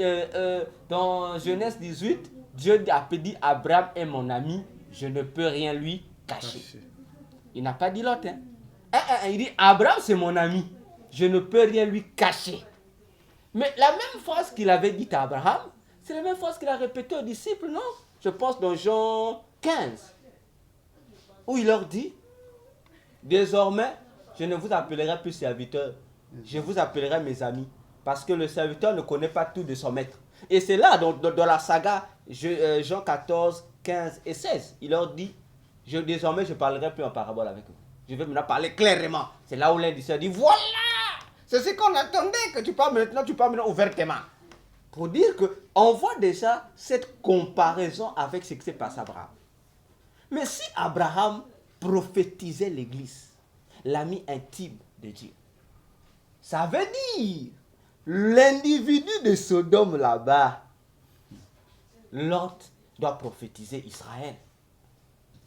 dans Genèse 18, Dieu a dit Abraham est mon ami, je ne peux rien lui cacher. Il n'a pas dit l'autre. Hein? Il dit Abraham c'est mon ami, je ne peux rien lui cacher. Mais la même phrase qu'il avait dit à Abraham, c'est la même phrase qu'il a répétée aux disciples, non? Je pense dans Jean 15, où il leur dit, désormais, je ne vous appellerai plus serviteur, je vous appellerai mes amis, parce que le serviteur ne connaît pas tout de son maître. Et c'est là, dans la saga Jean 14, 15 et 16, il leur dit, désormais, je ne parlerai plus en parabole avec vous. Je vais maintenant parler clairement. C'est là où l'un dit, voilà, c'est ce qu'on attendait, que tu parles maintenant ouvertement. Pour dire qu'on voit déjà cette comparaison avec ce qui s'est passé à Abraham. Mais si Abraham prophétisait l'Église, l'ami intime de Dieu, ça veut dire l'individu de Sodome là-bas, Lot doit prophétiser Israël.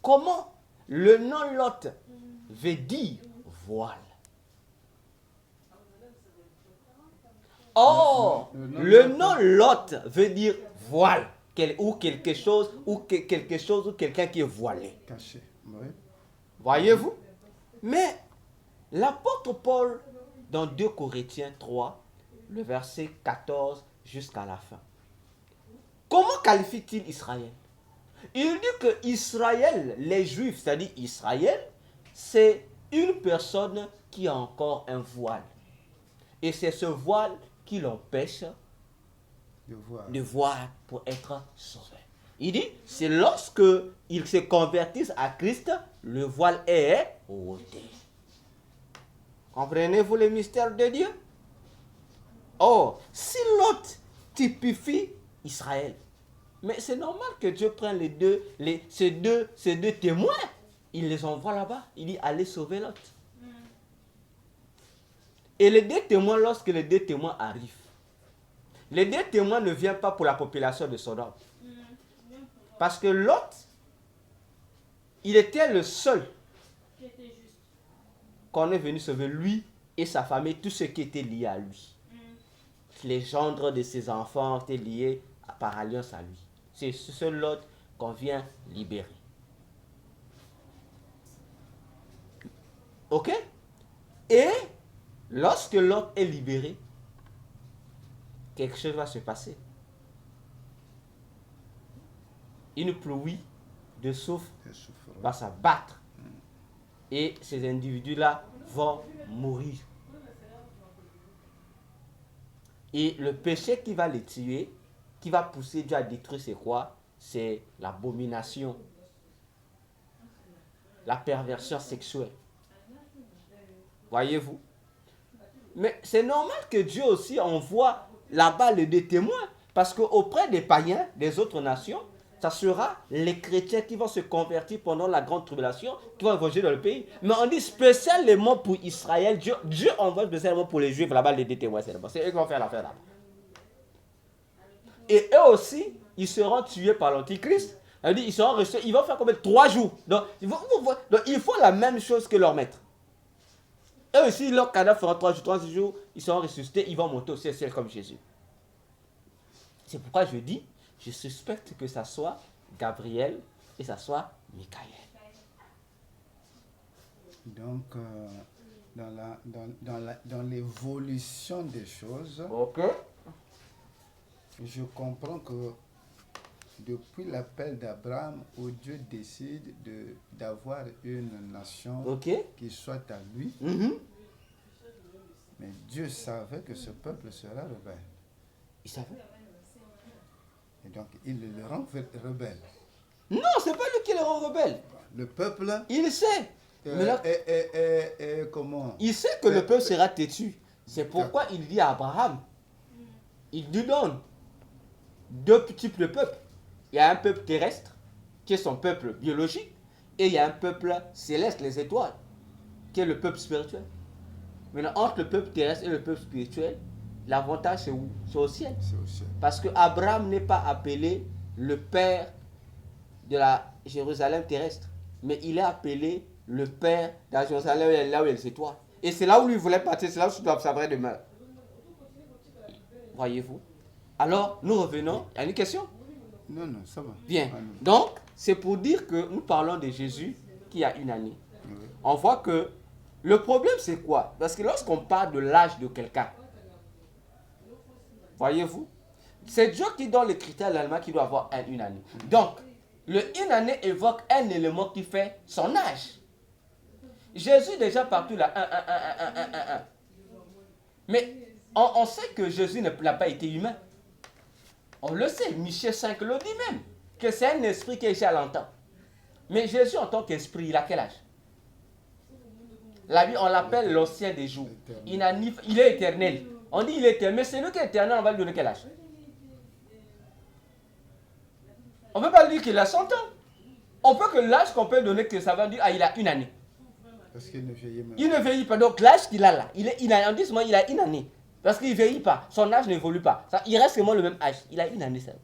Comment? Le nom Lot veut dire voile. Or, le nom Lot veut dire voile, ou quelque chose, ou quelqu'un qui est voilé. Caché. Oui. Voyez-vous? Mais l'apôtre Paul, dans 2 Corinthiens 3, le verset 14 jusqu'à la fin, comment qualifie-t-il Israël? Il dit que Israël, les Juifs, c'est-à-dire Israël, c'est une personne qui a encore un voile. Et c'est ce voile qui l'empêche de voir pour être sauvé. Il dit, c'est lorsque ils se convertissent à Christ, le voile est ôté. Comprenez-vous le mystère de Dieu? Or, si Lot typifie Israël, mais c'est normal que Dieu prenne ces deux témoins, il les envoie là-bas, il dit, allez sauver Lot. Et les 2 témoins, lorsque les 2 témoins arrivent, les 2 témoins ne viennent pas pour la population de Sodome. Parce que Lot, il était le seul qu'on est venu sauver, lui et sa famille, tout ce qui était lié à lui. Les gendres de ses enfants étaient liés par alliance à lui. C'est ce seul Lot qu'on vient libérer. Ok? Et lorsque Lot est libéré, quelque chose va se passer. Une pluie de soufre va s'abattre. Et ces individus-là vont mourir. Et le péché qui va les tuer, qui va pousser Dieu à détruire, c'est quoi? C'est l'abomination, la perversion sexuelle. Voyez-vous? Mais c'est normal que Dieu aussi envoie là-bas les 2 témoins. Parce qu'auprès des païens, des autres nations, ça sera les chrétiens qui vont se convertir pendant la grande tribulation, qui vont évoluer dans le pays. Mais on dit spécialement pour Israël, Dieu envoie spécialement pour les Juifs là-bas les 2 témoins. C'est eux qui vont faire l'affaire là-bas. Et eux aussi, ils seront tués par l'Antichrist. Elle dit, ils seront restés, ils vont faire combien? 3 jours. Donc, il faut la même chose que leur maître. Eux aussi, leur cadavre fera 3 jours, ils seront ressuscités, ils vont monter au ciel comme Jésus. C'est pourquoi je dis, je suspecte que ça soit Gabriel et ça soit Michael. Donc, dans l'évolution des choses, Ok. je comprends que depuis l'appel d'Abraham, où Dieu décide d'avoir une nation Ok. qui soit à lui, mais Dieu savait que ce peuple sera rebelle. Il savait. Et donc, il le rend rebelle. Non, c'est pas lui qui le rend rebelle. Le peuple, Il sait. Mais là, comment il sait que le peuple sera têtu. C'est pourquoi il dit à Abraham, il lui donne 2 types de peuples. Il y a un peuple terrestre, qui est son peuple biologique, et il y a un peuple céleste, les étoiles, qui est le peuple spirituel. Maintenant, entre le peuple terrestre et le peuple spirituel, l'avantage c'est où? C'est au ciel. C'est au ciel. Parce que Abraham n'est pas appelé le père de la Jérusalem terrestre, mais il est appelé le père de la Jérusalem, là où il y a les étoiles. Et c'est là où lui voulait partir, c'est là où il doit s'avérer demain. Voyez-vous? Alors, nous revenons. Il y a une question? Non, ça va. Bien. Allons. Donc, c'est pour dire que nous parlons de Jésus qui a une année. Oui. On voit que le problème, c'est quoi? Parce que lorsqu'on parle de l'âge de quelqu'un, voyez-vous, c'est Dieu qui donne les critères l'allemand qui doit avoir une année. Donc, une année évoque un élément qui fait son âge. Jésus, déjà partout, là, 1. Mais on sait que Jésus n'a pas été humain. On le sait, Michée 5 le dit même, que c'est un esprit qui est ici à longtemps. Mais Jésus, en tant qu'esprit, il a quel âge? La Bible, on l'appelle l'ancien des jours. Il est éternel. On dit il est éternel, mais c'est lui qui est éternel, on va lui donner quel âge? On ne peut pas lui dire qu'il a 100 ans. On peut que l'âge qu'on peut donner, que ça va dire, il a une année. Parce qu'il ne vieillit même. Il ne vieillit pas. Donc l'âge qu'il a là, on dit souvent il a une année. Parce qu'il ne vieillit pas. Son âge n'évolue pas. Il reste vraiment le même âge. Il a une année seulement.